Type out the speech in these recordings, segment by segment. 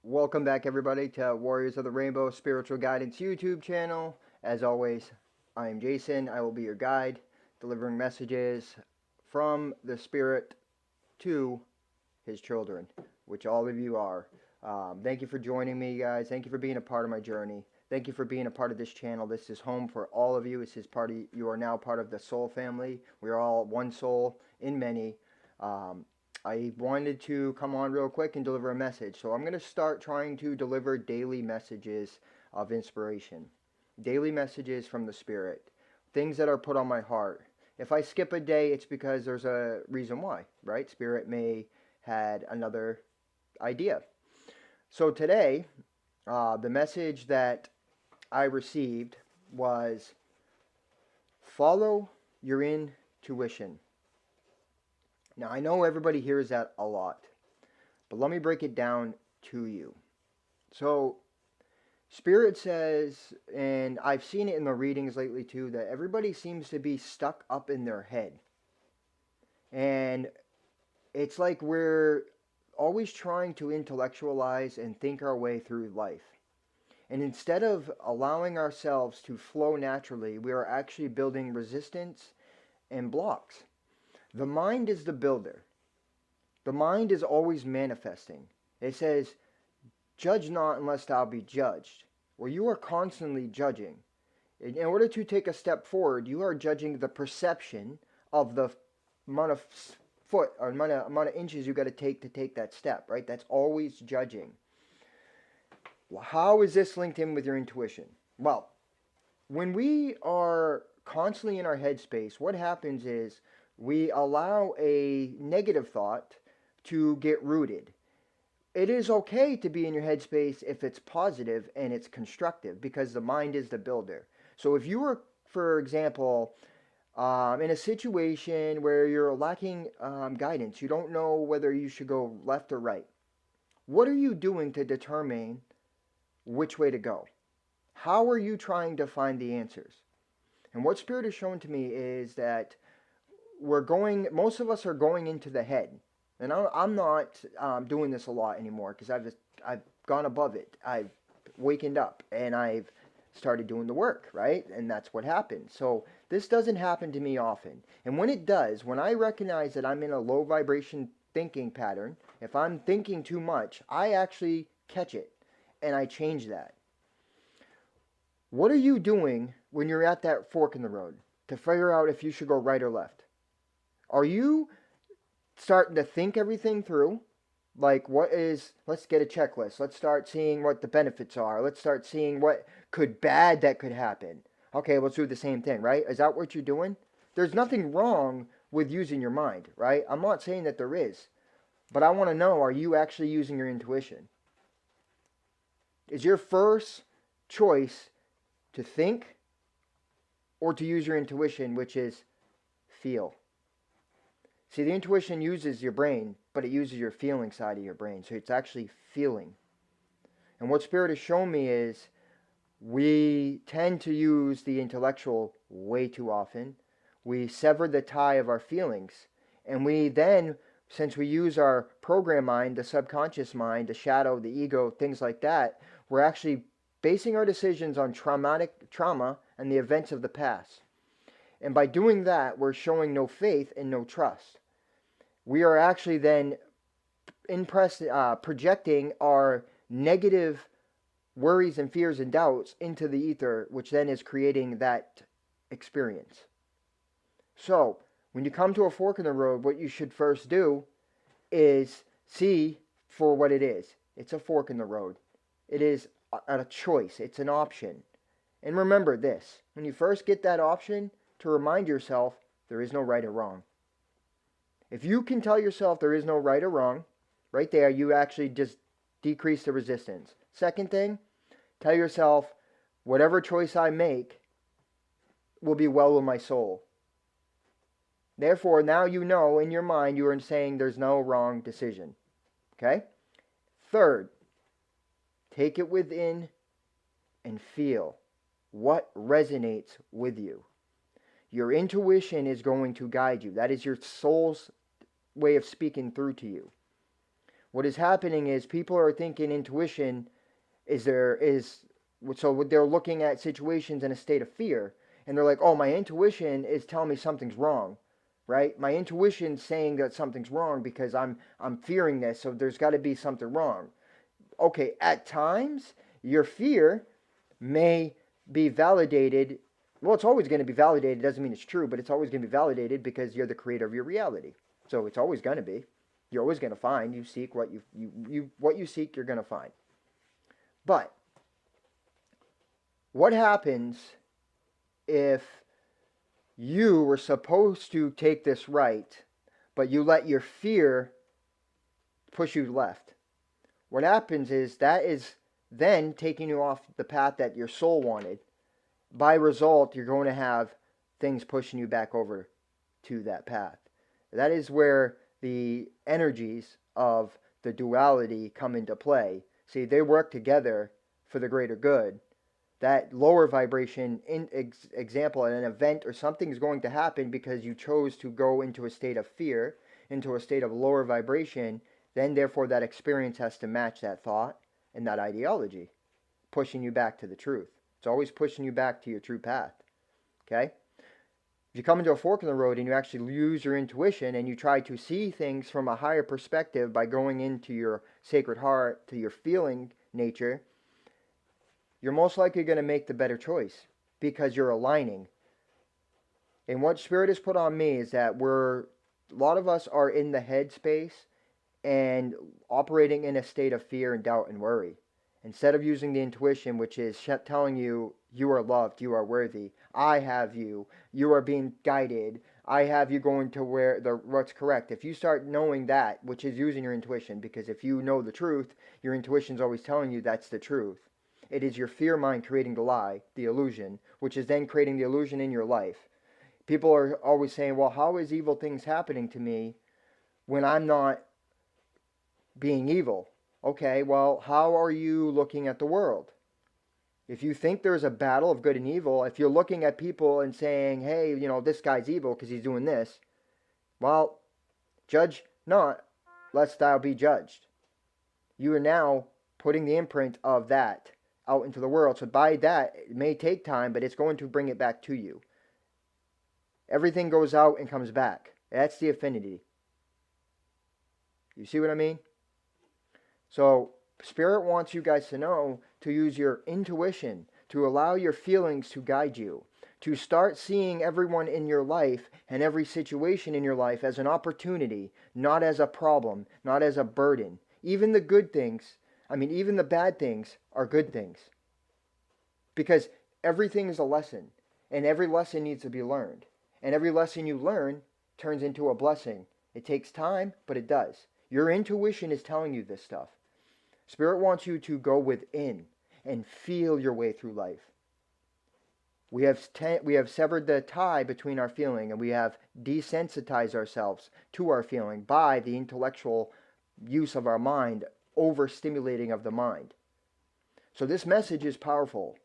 Welcome back, everybody, to Warriors of the Rainbow Spiritual Guidance YouTube channel. As always, I am Jason. I will be your guide, delivering messages from the Spirit to His children, which all of you are. Thank you for joining me, guys. Thank you for being a part of my journey. Thank you for being a part of this channel. This is home for all of you. This is you are now part of the soul family. We are all one soul in many. Um, I wanted to come on real quick and deliver a message. So I'm going to start trying to deliver daily messages of inspiration, daily messages from the Spirit, things that are put on my heart. If I skip a day, it's because there's a reason why, right? Spirit may had another idea. So today, the message that I received was follow your intuition. Now, I know everybody hears that a lot, but let me break it down to you. So, Spirit says, and I've seen it in the readings lately too, that everybody seems to be stuck up in their head. And it's like we're always trying to intellectualize and think our way through life. And instead of allowing ourselves to flow naturally, we are actually building resistance and blocks. The mind is the builder. The mind is always manifesting. It says, judge not unless thou be judged. Well, you are constantly judging. In order to take a step forward, you are judging the perception of the amount of foot or amount of inches you got to take that step, right? That's always judging. Well, how is this linked in with your intuition? Well, when we are constantly in our headspace, what happens is we allow a negative thought to get rooted. It is okay to be in your headspace if it's positive and it's constructive because the mind is the builder. So if you were, for example, in a situation where you're lacking guidance, you don't know whether you should go left or right, what are you doing to determine which way to go? How are you trying to find the answers? And what Spirit has shown to me is that most of us are going into the head. And I'm not doing this a lot anymore because I've gone above it. I've wakened up and I've started doing the work, right? And that's what happens. So this doesn't happen to me often. And when it does, when I recognize that I'm in a low vibration thinking pattern, if I'm thinking too much, I actually catch it and I change that. What are you doing when you're at that fork in the road to figure out if you should go right or left? Are you starting to think everything through? Like, let's get a checklist. Let's start seeing what the benefits are. Let's start seeing what that could happen. Okay, let's do the same thing, right? Is that what you're doing? There's nothing wrong with using your mind, right? I'm not saying that there is, but I want to know, are you actually using your intuition? Is your first choice to think or to use your intuition, which is feel? See, the intuition uses your brain, but it uses your feeling side of your brain. So it's actually feeling. And what Spirit has shown me is we tend to use the intellectual way too often. We sever the tie of our feelings. And we then, since we use our program mind, the subconscious mind, the shadow, the ego, things like that, we're actually basing our decisions on trauma and the events of the past. And by doing that, we're showing no faith and no trust. We are actually then projecting our negative worries and fears and doubts into the ether, which then is creating that experience. So, when you come to a fork in the road, what you should first do is see for what it is. It's a fork in the road. It is a choice. It's an option. And remember this, when you first get that option, to remind yourself there is no right or wrong. If you can tell yourself there is no right or wrong, right there, you actually just decrease the resistance. Second thing, tell yourself, whatever choice I make will be well with my soul. Therefore, now you know in your mind you are saying there's no wrong decision. Okay? Third, take it within and feel what resonates with you. Your intuition is going to guide you. That is your soul's way of speaking through to you. What is happening is people are thinking intuition so they're looking at situations in a state of fear, and they're like, oh, my intuition is telling me something's wrong, right? My intuition's saying that something's wrong because I'm fearing this, so there's got to be something wrong. Okay, at times your fear may be validated. Well, it's always going to be validated. It doesn't mean it's true, but it's always going to be validated because you're the creator of your reality. So it's always going to be. You're always going to find. You seek what what you seek, you're going to find. But what happens if you were supposed to take this right, but you let your fear push you left? What happens is that is then taking you off the path that your soul wanted. By result, you're going to have things pushing you back over to that path. That is where the energies of the duality come into play. See, they work together for the greater good. That lower vibration example, an event or something is going to happen because you chose to go into a state of fear, into a state of lower vibration, then therefore that experience has to match that thought and that ideology, pushing you back to the truth. It's always pushing you back to your true path. Okay? If you come into a fork in the road and you actually use your intuition and you try to see things from a higher perspective by going into your sacred heart, to your feeling nature, you're most likely going to make the better choice because you're aligning. And what Spirit has put on me is that a lot of us are in the head space and operating in a state of fear and doubt and worry. Instead of using the intuition, which is telling you, you are loved, you are worthy, I have you, you are being guided, I have you going to what's correct. If you start knowing that, which is using your intuition, because if you know the truth, your intuition is always telling you that's the truth. It is your fear mind creating the lie, the illusion, which is then creating the illusion in your life. People are always saying, well, how is evil things happening to me when I'm not being evil? Okay, well, how are you looking at the world? If you think there's a battle of good and evil, if you're looking at people and saying, hey, this guy's evil because he's doing this, well, judge not, lest thou be judged. You are now putting the imprint of that out into the world. So by that, it may take time, but it's going to bring it back to you. Everything goes out and comes back. That's the affinity. You see what I mean? So Spirit wants you guys to know to use your intuition, to allow your feelings to guide you, to start seeing everyone in your life and every situation in your life as an opportunity, not as a problem, not as a burden. Even the good things, even the bad things are good things. Because everything is a lesson, and every lesson needs to be learned. And every lesson you learn turns into a blessing. It takes time, but it does. Your intuition is telling you this stuff. Spirit wants you to go within and feel your way through life. We have severed the tie between our feeling, and we have desensitized ourselves to our feeling by the intellectual use of our mind, overstimulating of the mind. So this message is powerful,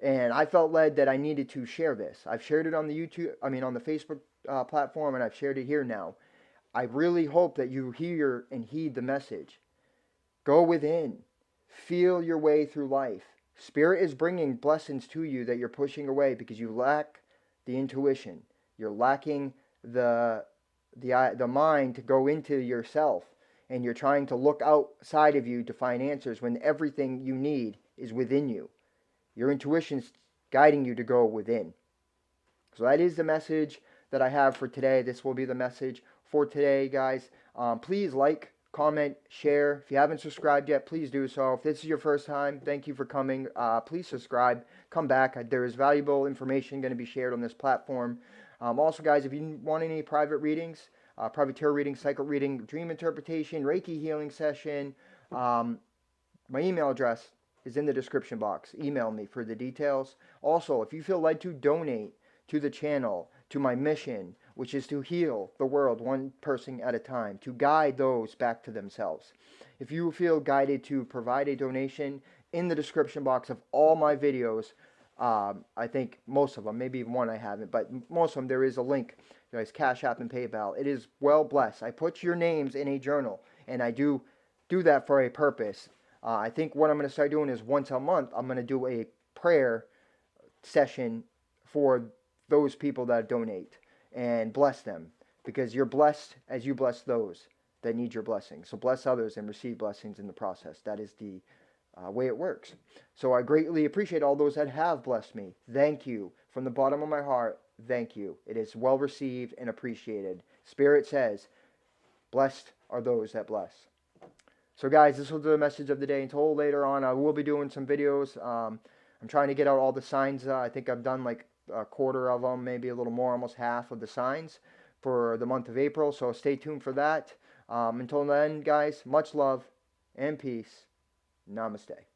and I felt led that I needed to share this. I've shared it on the on the Facebook platform, and I've shared it here now. I really hope that you hear and heed the message. Go within. Feel your way through life. Spirit is bringing blessings to you that you're pushing away because you lack the intuition. You're lacking the mind to go into yourself, and you're trying to look outside of you to find answers when everything you need is within you. Your intuition's guiding you to go within. So that is the message that I have for today. This will be the message for today, guys. Please like, comment, share. If you haven't subscribed yet, please do so. If this is your first time, thank you for coming. Please subscribe. Come back. There is valuable information going to be shared on this platform. Also, guys, if you want any private readings, private tarot reading, cycle reading, dream interpretation, Reiki healing session, my email address is in the description box. Email me for the details. Also, if you feel led to donate to the channel, to my mission, which is to heal the world one person at a time, to guide those back to themselves. If you feel guided to provide a donation, in the description box of all my videos, I think most of them, maybe even one I haven't, but most of them, there is a link. There's Cash App and PayPal. It is well blessed. I put your names in a journal, and I do do that for a purpose. I think what I'm going to start doing is once a month, I'm going to do a prayer session for those people that donate and bless them, because you're blessed as you bless those that need your blessing. So bless others and receive blessings in the process. That is the way it works. So I greatly appreciate all those that have blessed me. Thank you from the bottom of my heart. Thank you. It is well received and appreciated. Spirit says, blessed are those that bless. So guys, this was the message of the day. Until later on, I will be doing some videos. I'm trying to get out all the signs. I think I've done like a quarter of them, maybe a little more, almost half of the signs for the month of April. So stay tuned for that. Until then, guys, much love and peace. Namaste.